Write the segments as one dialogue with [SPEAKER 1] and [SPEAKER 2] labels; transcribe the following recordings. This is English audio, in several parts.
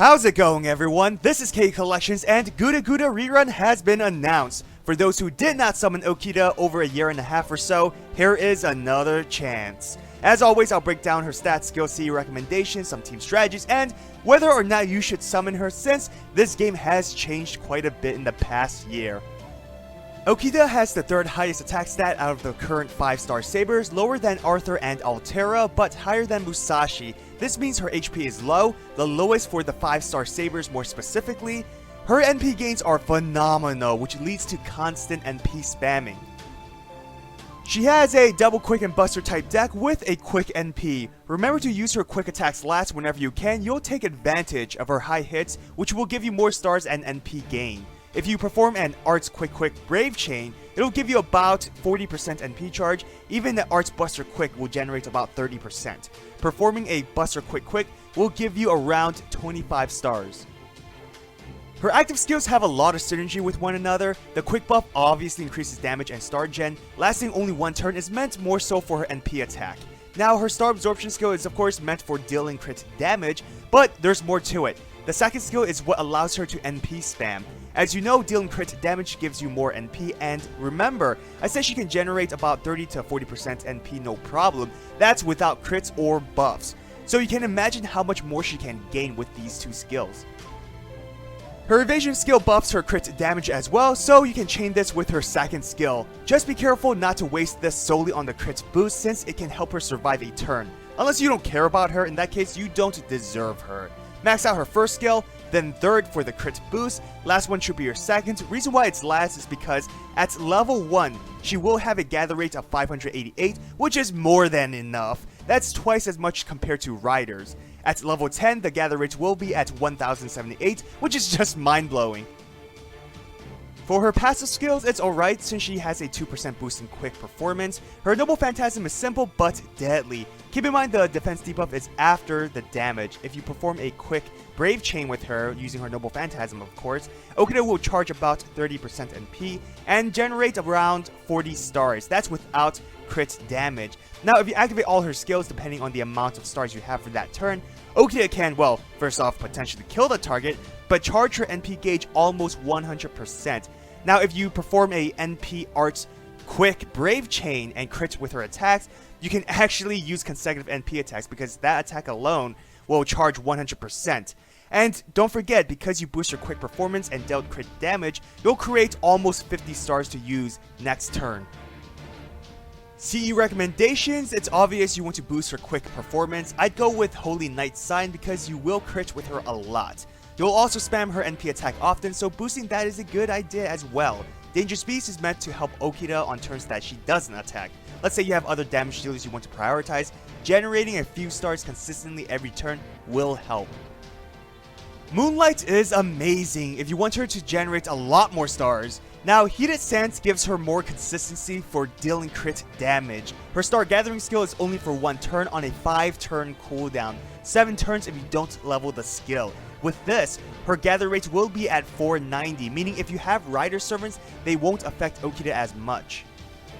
[SPEAKER 1] How's it going, everyone? This is K Collections, and GudaGuda rerun has been announced. For those who did not summon Okita over a year and a half or so, here is another chance. As always, I'll break down her stats, skill C recommendations, some team strategies, and whether or not you should summon her, since this game has changed quite a bit in the past year. Okita has the third highest attack stat out of the current 5-star sabers, lower than Arthur and Altera, but higher than Musashi. This means her HP is low, the lowest for the 5-star sabers more specifically. Her NP gains are phenomenal, which leads to constant NP spamming. She has a double quick and buster type deck with a quick NP. Remember to use her quick attacks last whenever you can. You'll take advantage of her high hits, which will give you more stars and NP gain. If you perform an Arts Quick Brave Chain, it'll give you about 40% NP charge. Even the Arts Buster Quick will generate about 30%. Performing a Buster Quick will give you around 25 stars. Her active skills have a lot of synergy with one another. The quick buff obviously increases damage and star gen. Lasting only one turn is meant more so for her NP attack. Now, her star absorption skill is of course meant for dealing crit damage, but there's more to it. The second skill is what allows her to NP spam. As you know, dealing crit damage gives you more NP, and remember, I said she can generate about 30 to 40% NP no problem. That's without crits or buffs. So you can imagine how much more she can gain with these two skills. Her evasion skill buffs her crit damage as well, so you can chain this with her second skill. Just be careful not to waste this solely on the crit boost, since it can help her survive a turn. Unless you don't care about her, in that case you don't deserve her. Max out her first skill, then third for the crit boost. Last one should be your second. Reason why it's last is because at level 1, she will have a gather rate of 588, which is more than enough. That's twice as much compared to riders. At level 10, the gather rate will be at 1078, which is just mind-blowing. For her passive skills, it's alright since she has a 2% boost in quick performance. Her noble phantasm is simple but deadly. Keep in mind the defense debuff is after the damage. If you perform a quick brave chain with her, using her noble phantasm of course, Okita will charge about 30% NP and generate around 40 stars. That's without crit damage. Now if you activate all her skills depending on the amount of stars you have for that turn, Okita can, well, first off potentially kill the target, but charge her NP gauge almost 100%. Now if you perform a NP Arts Quick Brave Chain and crit with her attacks, you can actually use consecutive NP attacks because that attack alone will charge 100%. And don't forget, because you boost your quick performance and dealt crit damage, you'll create almost 50 stars to use next turn. CE recommendations, it's obvious you want to boost her quick performance. I'd go with Holy Knight Sign because you will crit with her a lot. You'll also spam her NP attack often, so boosting that is a good idea as well. Dangerous Beast is meant to help Okita on turns that she doesn't attack. Let's say you have other damage dealers you want to prioritize. Generating a few stars consistently every turn will help. Moonlight is amazing if you want her to generate a lot more stars. Now, Heated Sands gives her more consistency for dealing crit damage. Her star gathering skill is only for one turn on a 5-turn cooldown, 7 turns if you don't level the skill. With this, her gather rate will be at 490, meaning if you have rider servants, they won't affect Okita as much.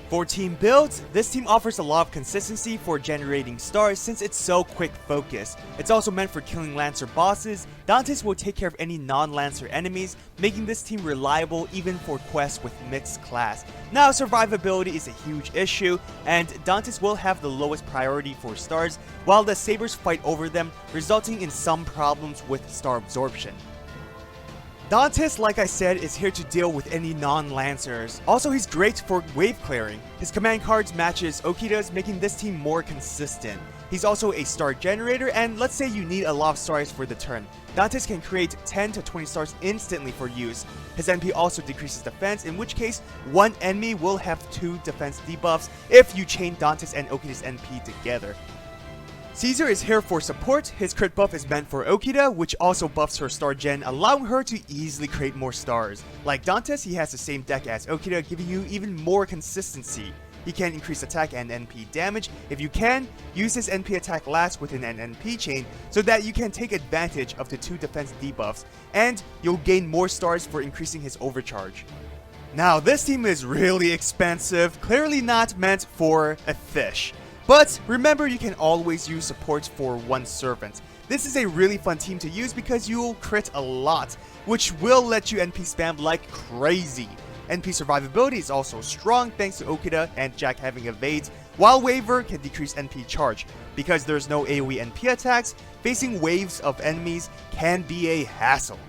[SPEAKER 1] For team builds, this team offers a lot of consistency for generating stars since it's so quick focused. It's also meant for killing Lancer bosses. Dantes will take care of any non-Lancer enemies, making this team reliable even for quests with mixed class. Now, survivability is a huge issue, and Dantes will have the lowest priority for stars, while the Sabers fight over them, resulting in some problems with star absorption. Dantes, like I said, is here to deal with any non-Lancers. Also, he's great for wave clearing. His command cards matches Okita's, making this team more consistent. He's also a star generator, and let's say you need a lot of stars for the turn. Dantes can create 10 to 20 stars instantly for use. His NP also decreases defense, in which case, one enemy will have 2 defense debuffs if you chain Dantes and Okita's NP together. Caesar is here for support. His crit buff is meant for Okita, which also buffs her star gen, allowing her to easily create more stars. Like Dantes, he has the same deck as Okita, giving you even more consistency. He can increase attack and NP damage. If you can, use his NP attack last within an NP chain so that you can take advantage of the 2 defense debuffs, and you'll gain more stars for increasing his overcharge. Now, this team is really expensive, clearly not meant for a fish. But remember, you can always use supports for one servant. This is a really fun team to use because you'll crit a lot, which will let you NP spam like crazy. NP survivability is also strong thanks to Okita and Jack having evades, while Waver can decrease NP charge. Because there's no AoE NP attacks, facing waves of enemies can be a hassle.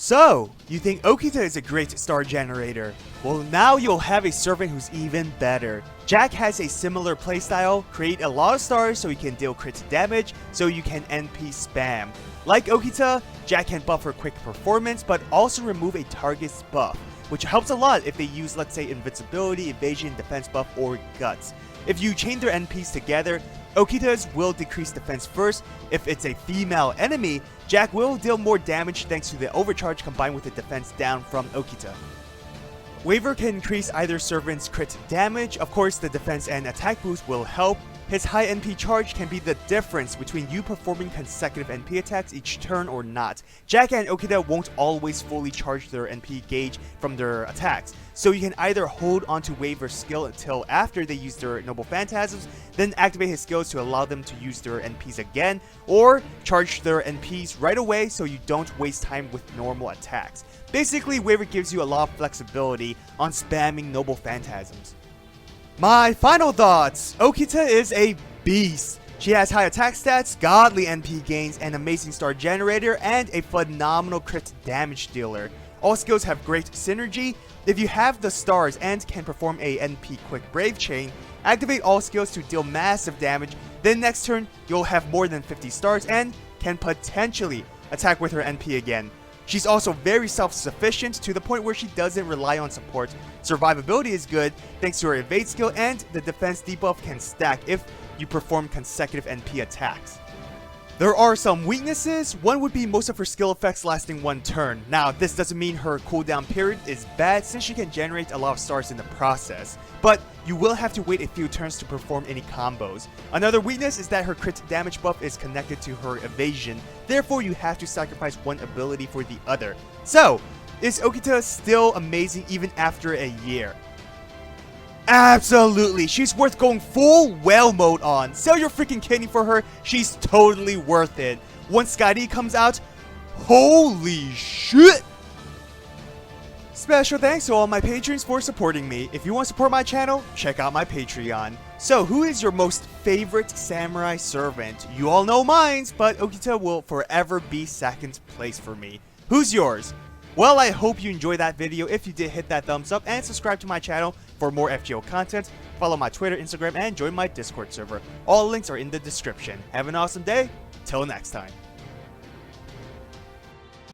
[SPEAKER 1] So, you think Okita is a great star generator? Well, now you'll have a servant who's even better. Jack has a similar playstyle, create a lot of stars so you can deal crit damage, so you can NP spam. Like Okita, Jack can buff her quick performance, but also remove a target's buff, which helps a lot if they use, let's say, invincibility, evasion, defense buff, or guts. If you chain their NPs together, Okita's will decrease defense first. If it's a female enemy, Jack will deal more damage thanks to the overcharge combined with the defense down from Okita. Waver can increase either servant's crit damage. Of course, the defense and attack boost will help. His high NP charge can be the difference between you performing consecutive NP attacks each turn or not. Jack and Okita won't always fully charge their NP gauge from their attacks, so you can either hold onto Waver's skill until after they use their noble phantasms, then activate his skills to allow them to use their NPs again, or charge their NPs right away so you don't waste time with normal attacks. Basically, Waver gives you a lot of flexibility on spamming noble phantasms. My final thoughts! Okita is a beast. She has high attack stats, godly NP gains, an amazing star generator, and a phenomenal crit damage dealer. All skills have great synergy. If you have the stars and can perform a NP quick brave chain, activate all skills to deal massive damage, then next turn you'll have more than 50 stars and can potentially attack with her NP again. She's also very self-sufficient to the point where she doesn't rely on support. Survivability is good thanks to her evade skill, and the defense debuff can stack if you perform consecutive NP attacks. There are some weaknesses. One would be most of her skill effects lasting one turn. Now, this doesn't mean her cooldown period is bad since she can generate a lot of stars in the process, but you will have to wait a few turns to perform any combos. Another weakness is that her crit damage buff is connected to her evasion, therefore you have to sacrifice one ability for the other. So, is Okita still amazing even after a year? Absolutely, she's worth going full whale mode on. Sell your freaking kidney for her, she's totally worth it. Once Skydi comes out, holy shit! Special thanks to all my patrons for supporting me. If you want to support my channel, check out my Patreon. So, who is your most favorite samurai servant? You all know mine, but Okita will forever be second place for me. Who's yours? Well, I hope you enjoyed that video. If you did, hit that thumbs up and subscribe to my channel for more FGO content. Follow my Twitter, Instagram, and join my Discord server. All links are in the description. Have an awesome day. Till next time.